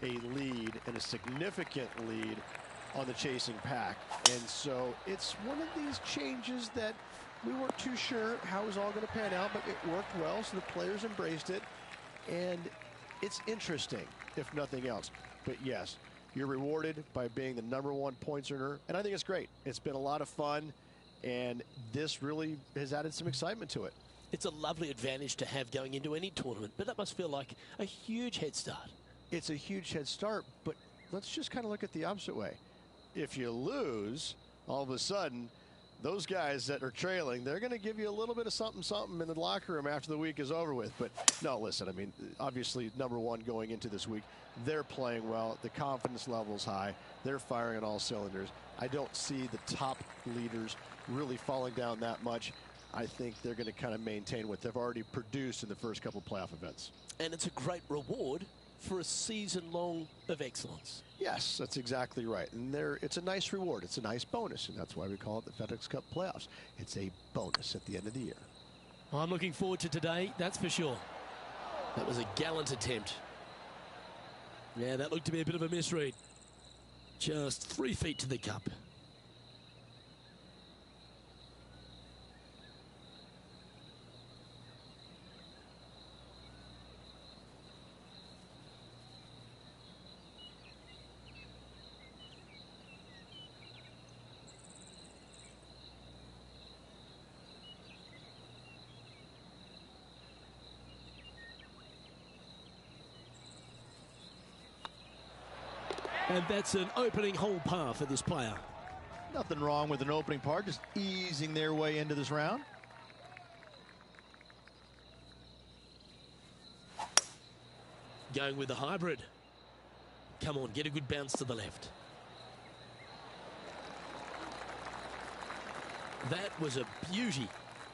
a lead, and a significant lead, on the chasing pack. And so it's one of these changes that we weren't too sure how it was all going to pan out, but it worked well, so the players embraced it. And it's interesting, if nothing else. But yes, you're rewarded by being the #1 points earner, and I think it's great. It's been a lot of fun, and this really has added some excitement to it. It's a lovely advantage to have going into any tournament, but that must feel like a huge head start. It's a huge head start, but let's just kind of look at the opposite way. If you lose, all of a sudden, those guys that are trailing, they're going to give you a little bit of something in the locker room after the week is over with. But no, listen, I mean, obviously #1 going into this week, they're playing well. The confidence level's high. They're firing on all cylinders. I don't see the top leaders really falling down that much. I think they're going to kind of maintain what they've already produced in the first couple of playoff events. And it's a great reward for a season long of excellence. Yes, that's exactly right. And it's a nice reward. It's a nice bonus, and that's why we call it the FedEx Cup playoffs. It's a bonus at the end of the year. Well, I'm looking forward to today, that's for sure. That was a gallant attempt. Yeah, that looked to be a bit of a misread. Just 3 feet to the cup. And that's an opening hole par for this player. Nothing wrong with an opening par, just easing their way into this round. Going with the hybrid. Come on, get a good bounce to the left. That was a beauty.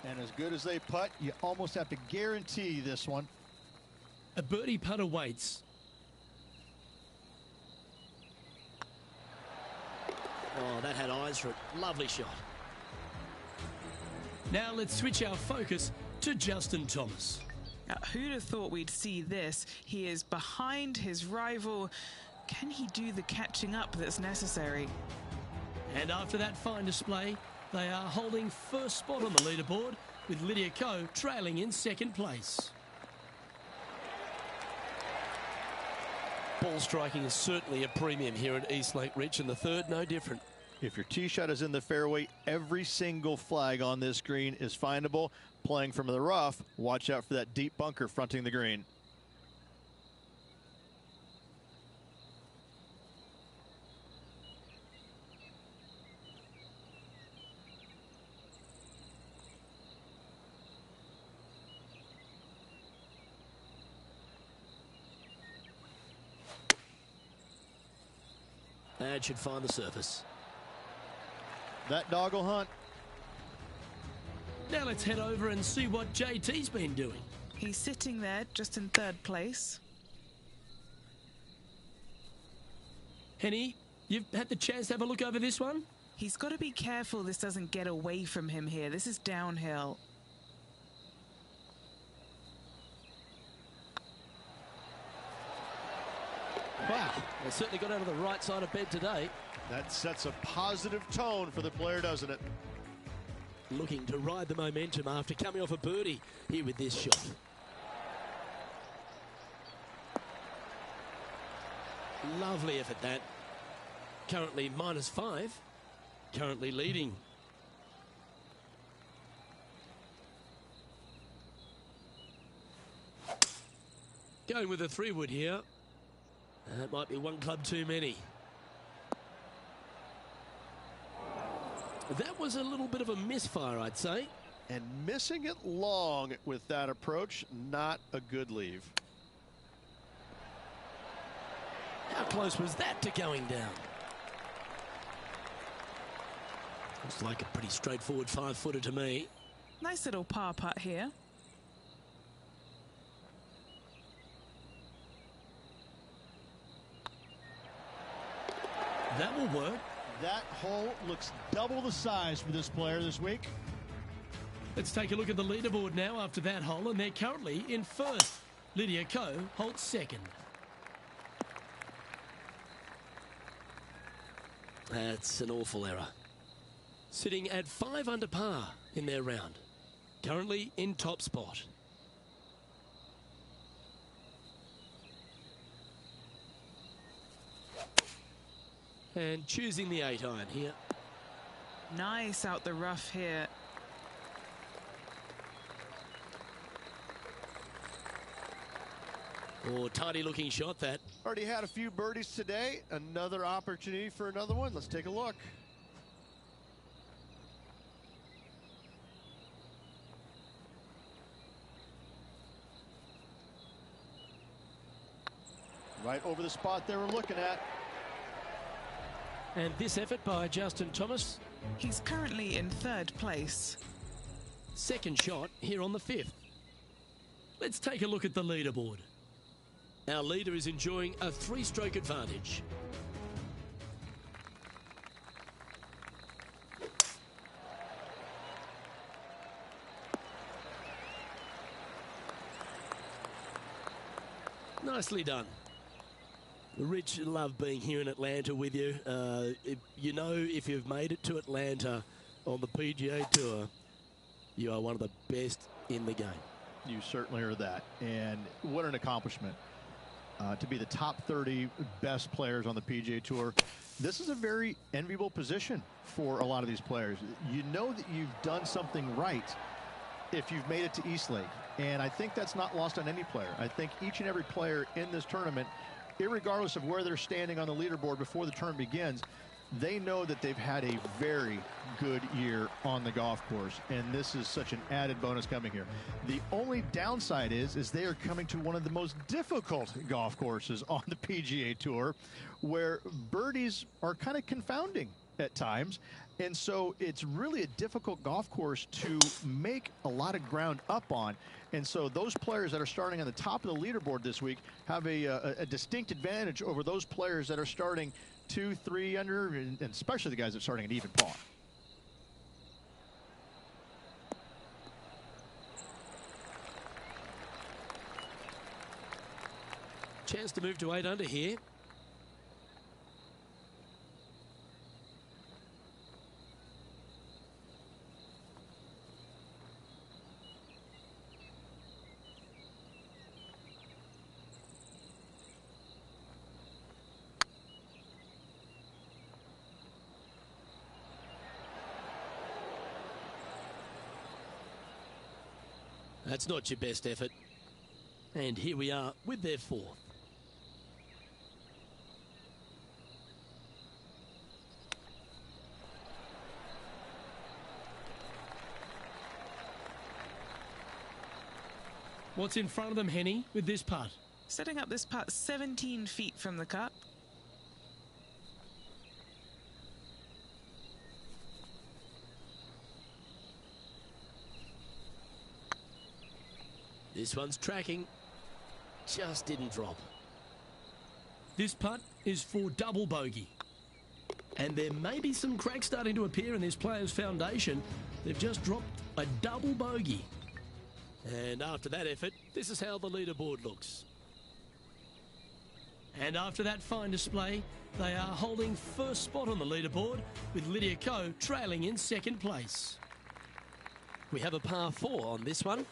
And as good as they putt, you almost have to guarantee this one. A birdie putt awaits. Oh, that had eyes for it. Lovely shot. Now let's switch our focus to Justin Thomas. Now, who'd have thought we'd see this? He is behind his rival. Can he do the catching up that's necessary? And after that fine display, they are holding first spot on the leaderboard, with Lydia Ko trailing in second place. Ball striking is certainly a premium here at Eastlake Ridge, and the third no different. If your tee shot is in the fairway, every single flag on this green is findable. Playing from the rough, watch out for that deep bunker fronting the green. That should find the surface. That dog will hunt. Now let's head over and see what JT's been doing. He's sitting there just in third place. Henny, you've had the chance to have a look over this one? He's got to be careful this doesn't get away from him here. This is downhill. Wow, they certainly got out of the right side of bed today. That sets a positive tone for the player, doesn't it? Looking to ride the momentum after coming off a birdie here with this shot. Lovely effort that. Currently -5. Currently leading. Going with a 3-wood here. That might be one club too many. That was a little bit of a misfire, I'd say. And missing it long with that approach, not a good leave. How close was that to going down? Looks like a pretty straightforward 5-footer to me. Nice little par putt here. That will work. That hole looks double the size for this player this week. Let's take a look at the leaderboard now after that hole, and they're currently in first. Lydia Ko holds second. That's an awful error. Sitting at 5 under par in their round. Currently in top spot. And choosing the 8-iron here. Nice out the rough here. Oh, tidy looking shot that. Already had a few birdies today. Another opportunity for another one. Let's take a look. Right over the spot they were looking at. And this effort by Justin Thomas. He's currently in 3rd place. Second shot here on the 5th. Let's take a look at the leaderboard. Our leader is enjoying a 3-stroke advantage. Nicely done. Rich, love being here in Atlanta with you. You know, if you've made it to Atlanta on the PGA Tour, you are one of the best in the game. You certainly are that. And what an accomplishment. To be the top 30 best players on the PGA Tour. This is a very enviable position for a lot of these players. You know that you've done something right if you've made it to East Lake. And I think that's not lost on any player. I think each and every player in this tournament, irregardless of where they're standing on the leaderboard before the tournament begins, they know that they've had a very good year on the golf course, and this is such an added bonus coming here. The only downside is they are coming to one of the most difficult golf courses on the PGA Tour, where birdies are kind of confounding at times, and so it's really a difficult golf course to make a lot of ground up on. And so those players that are starting on the top of the leaderboard this week have a distinct advantage over those players that are starting 2, 3 under, and especially the guys that are starting at even par. Chance to move to 8 under here. That's not your best effort. And here we are with their 4th. What's in front of them, Henny, with this putt? Setting up this putt 17 feet from the cup. This one's tracking. Just didn't drop. This putt is for double bogey. And there may be some cracks starting to appear in this player's foundation. They've just dropped a double bogey. And after that effort, this is how the leaderboard looks. And after that fine display, they are holding first spot on the leaderboard, with Lydia Ko trailing in 2nd place. We have a par 4 on this one.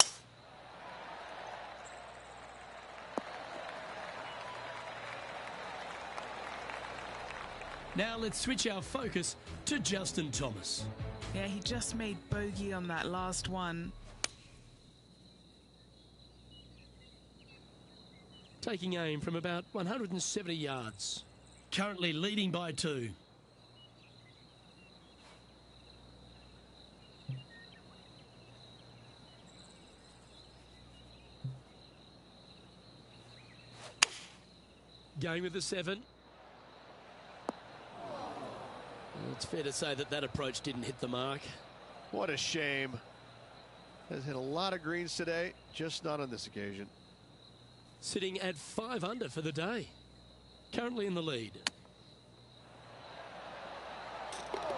Now let's switch our focus to Justin Thomas. Yeah, he just made bogey on that last one. Taking aim from about 170 yards. Currently leading by 2. Going with the 7. It's fair to say that approach didn't hit the mark. What a shame. Has hit a lot of greens today, just not on this occasion. Sitting at 5 under for the day. Currently in the lead.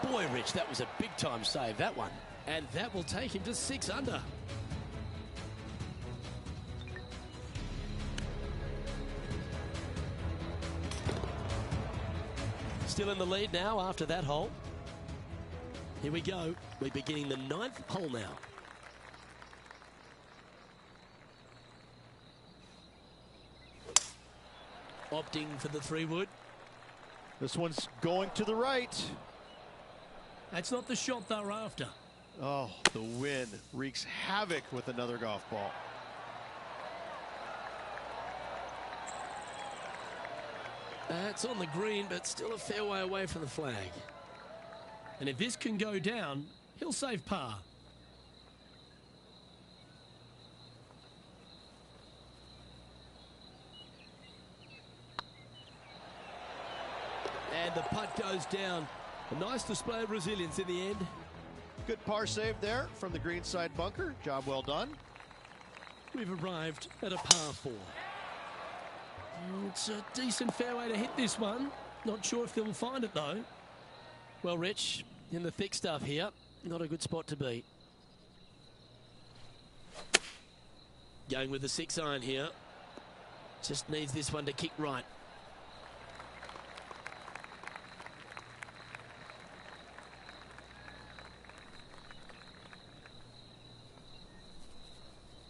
Boy, Rich, that was a big-time save, that one. And that will take him to 6 under. still in the lead now after that hole. Here we go. We're beginning the 9th hole now. Opting for the 3-wood. This one's going to the right. That's not the shot they're after. Oh, the wind wreaks havoc with another golf ball. That's on the green, but still a fair way away from the flag. And if this can go down, he'll save par. And the putt goes down. A nice display of resilience in the end. Good par save there from the greenside bunker. Job well done. We've arrived at a par 4. It's a decent fairway to hit this one. Not sure if they'll find it though. Well, Rich, in the thick stuff here, not a good spot to be. Going with the 6-iron here. Just needs this one to kick right.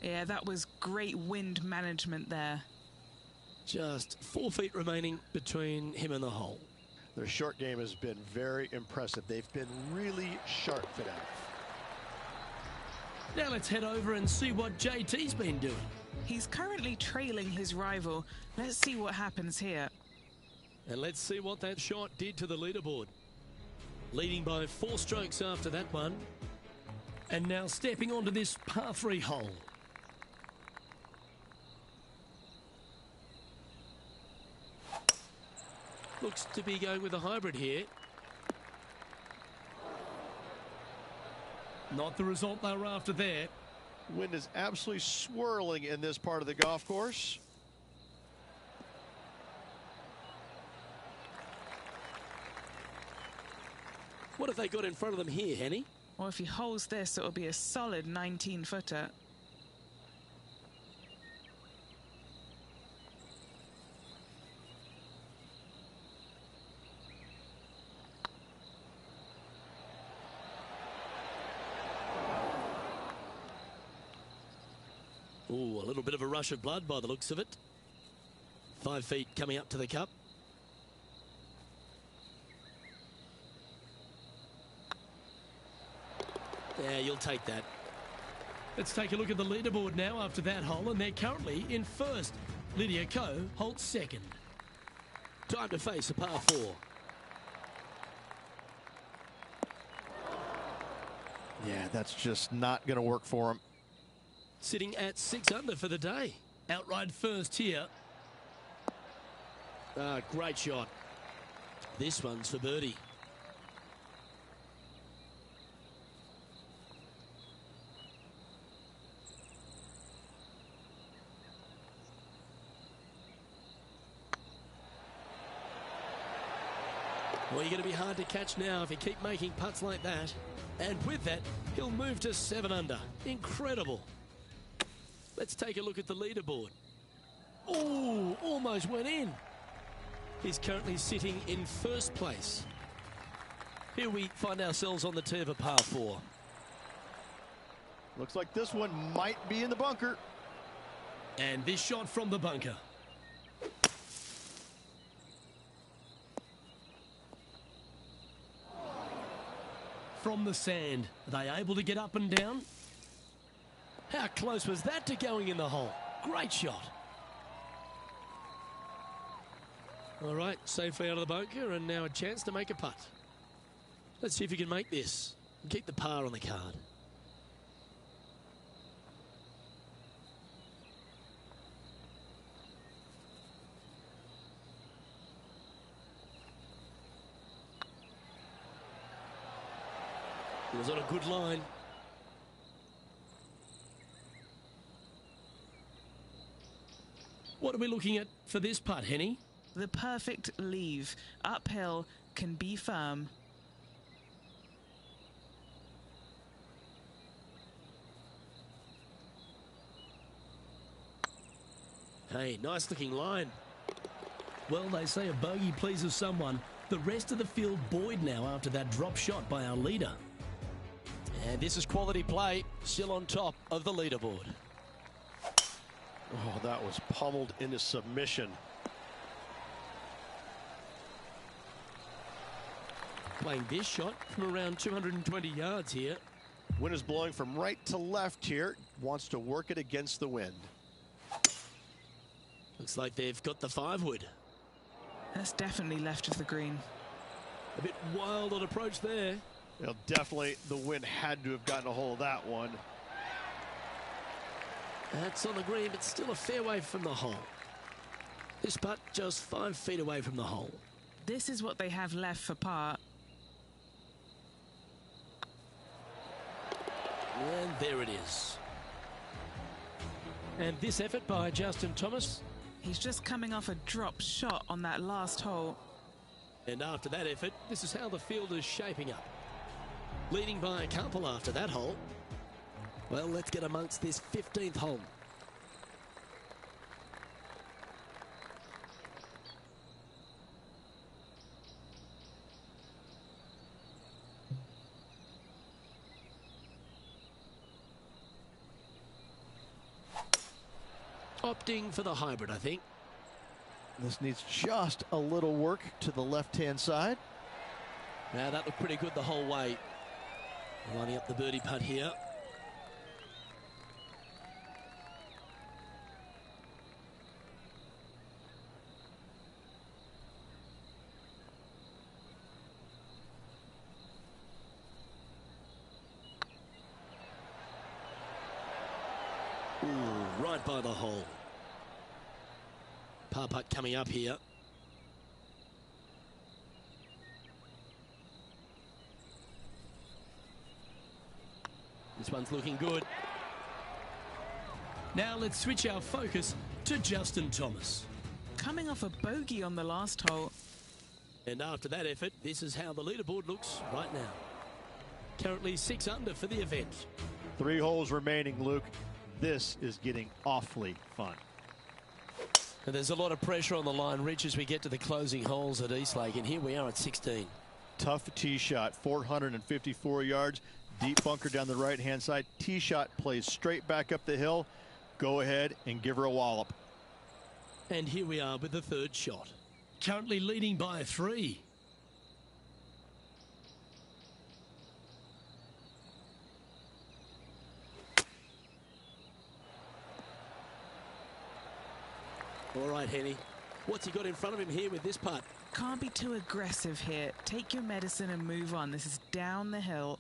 Yeah, that was great wind management there. Just 4 feet remaining between him and the hole. Their short game has been very impressive. They've been really sharp today. Now let's head over and see what JT's been doing. He's currently trailing his rival. Let's see what happens here. And let's see what that shot did to the leaderboard. Leading by 4 strokes after that one. And now stepping onto this par 3 hole. Looks to be going with a hybrid here. Not the result they were after there. Wind is absolutely swirling in this part of the golf course. What have they got in front of them here, Henny? Well, if he holds this, it'll be a solid 19-footer. Ooh, a little bit of a rush of blood by the looks of it. 5 feet coming up to the cup. Yeah, you'll take that. Let's take a look at the leaderboard now after that hole, and they're currently in first. Lydia Ko holds second. Time to face a par 4. Yeah, that's just not going to work for him. Sitting at 6 under for the day. Outright first here. Great shot. This one's for birdie. Well, you're going to be hard to catch now if you keep making putts like that. And with that, he'll move to 7 under. Incredible. Let's take a look at the leaderboard. Oh, almost went in. He's currently sitting in first place. Here we find ourselves on the tee of a par 4. Looks like this one might be in the bunker. And this shot from the bunker. From the sand, are they able to get up and down? How close was that to going in the hole? Great shot. All right, safely out of the bunker, and now a chance to make a putt. Let's see if you can make this and keep the par on the card. It was on a good line. What are we looking at for this putt, Henny? The perfect leave. Uphill, can be firm. Hey, nice looking line. Well, they say a bogey pleases someone. The rest of the field buoyed now after that drop shot by our leader. And this is quality play, still on top of the leaderboard. Oh, that was pummeled into submission. Playing this shot from around 220 yards here. Wind is blowing from right to left here. Wants to work it against the wind. Looks like they've got the 5-wood. That's definitely left of the green. A bit wild on approach there. Well, definitely the wind had to have gotten a hold of that one. That's on the green, but still a fair way from the hole. This putt just 5 feet away from the hole. This is what they have left for par. And there it is. And this effort by Justin Thomas. He's just coming off a drop shot on that last hole. And after that effort, this is how the field is shaping up. Leading by a couple after that hole. Well, let's get amongst this 15th hole. Opting for the hybrid, I think. This needs just a little work to the left-hand side. Now that looked pretty good the whole way. Lining up the birdie putt here. Ooh, right by the hole. Par putt coming up here. This one's looking good. Now let's switch our focus to Justin Thomas. Coming off a bogey on the last hole. And after that effort, this is how the leaderboard looks right now. Currently 6 under for the event. 3 holes remaining, Luke. This is getting awfully fun. And there's a lot of pressure on the line, Rich, as we get to the closing holes at Eastlake. And here we are at 16. Tough tee shot, 454 yards. Deep bunker down the right-hand side. Tee shot plays straight back up the hill. Go ahead and give her a wallop. And here we are with the 3rd shot. Currently leading by 3. All right, Henny. What's he got in front of him here with this putt? Can't be too aggressive here. Take your medicine and move on. This is down the hill.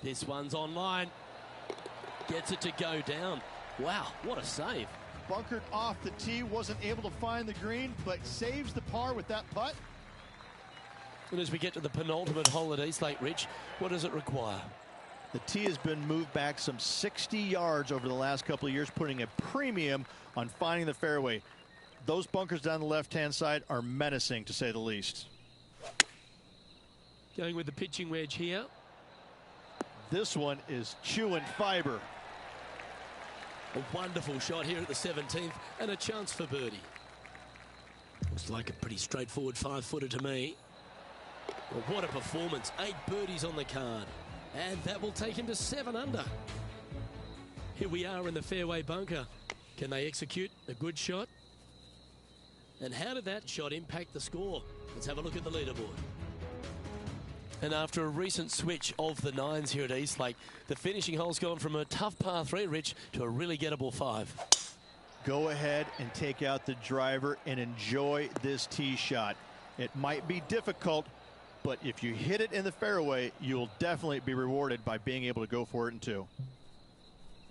This one's online. Gets it to go down. Wow, what a save. Bunkered off the tee, wasn't able to find the green, but saves the par with that putt. And as we get to the penultimate hole at Eastlake, Rich, what does it require? The tee has been moved back some 60 yards over the last couple of years, putting a premium on finding the fairway. Those bunkers down the left-hand side are menacing, to say the least. Going with the pitching wedge here. This one is chewing fiber. A wonderful shot here at the 17th and a chance for birdie. Looks like a pretty straightforward 5-footer to me. Well, what a performance. 8 birdies on the card. And that will take him to 7 under. Here we are in the fairway bunker. Can they execute a good shot? And how did that shot impact the score? Let's have a look at the leaderboard. And after a recent switch of the 9s here at Eastlake, the finishing hole's gone from a tough par 3, Rich, to a really gettable 5. Go ahead and take out the driver and enjoy this tee shot. It might be difficult, but if you hit it in the fairway, you'll definitely be rewarded by being able to go for it in 2.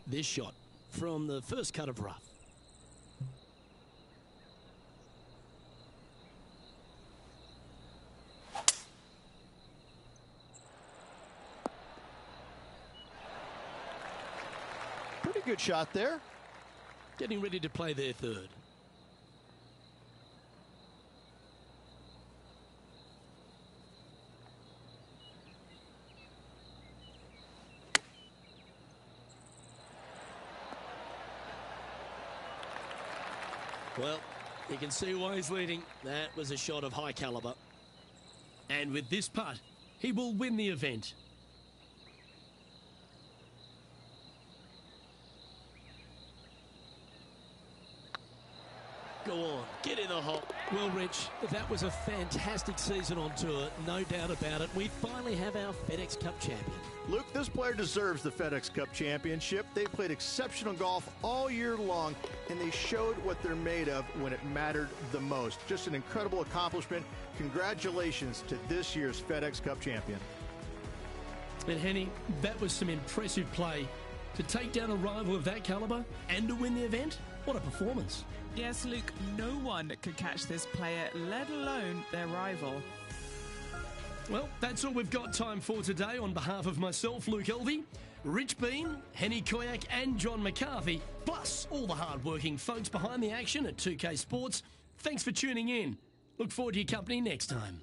This shot from the first cut of rough. Pretty good shot there. Getting ready to play their 3rd. Well, you can see why he's leading. That was a shot of high calibre. And with this putt, he will win the event. Go on, get in the hole. Well, Rich, that was a fantastic season on tour, no doubt about it. We finally have our FedEx Cup champion. Luke, this player deserves the FedEx Cup championship. They played exceptional golf all year long, and they showed what they're made of when it mattered the most. Just an incredible accomplishment. Congratulations to this year's FedEx Cup champion. And Henny, that was some impressive play. To take down a rival of that calibre and to win the event, what a performance. Yes, Luke, no one could catch this player, let alone their rival. Well, that's all we've got time for today. On behalf of myself, Luke Elvey, Rich Bean, Henny Koyak and John McCarthy, plus all the hard-working folks behind the action at 2K Sports, thanks for tuning in. Look forward to your company next time.